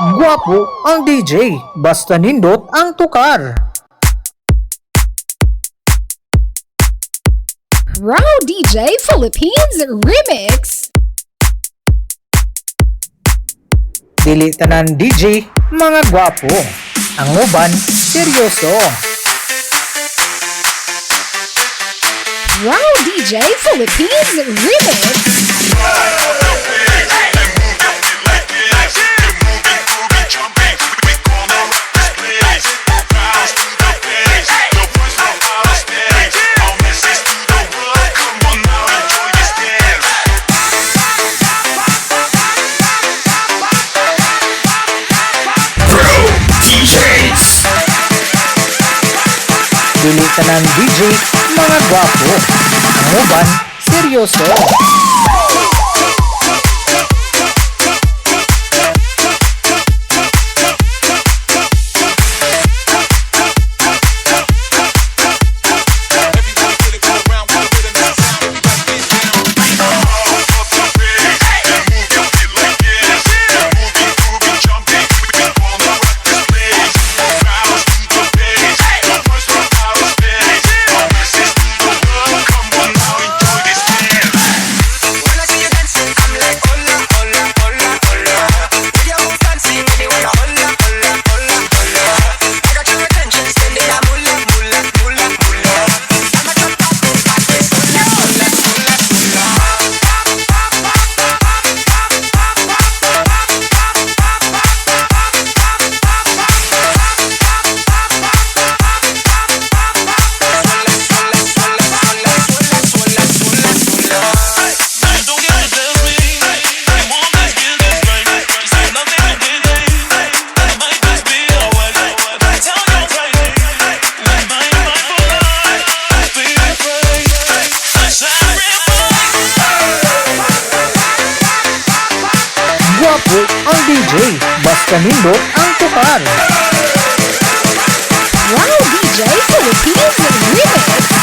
Gwapo ang DJ, basta nindot ang tukar. Raw DJ Philippines Remix. Dili tanan DJ, mga gwapo. Ang uban, seryoso. Raw DJ Philippines Remix. Dili tanan DJ, mga gwapo. Ang uban, seryoso. Gwapo ang DJ, basta nindot ang tukar. Raw DJ Philippines Remix.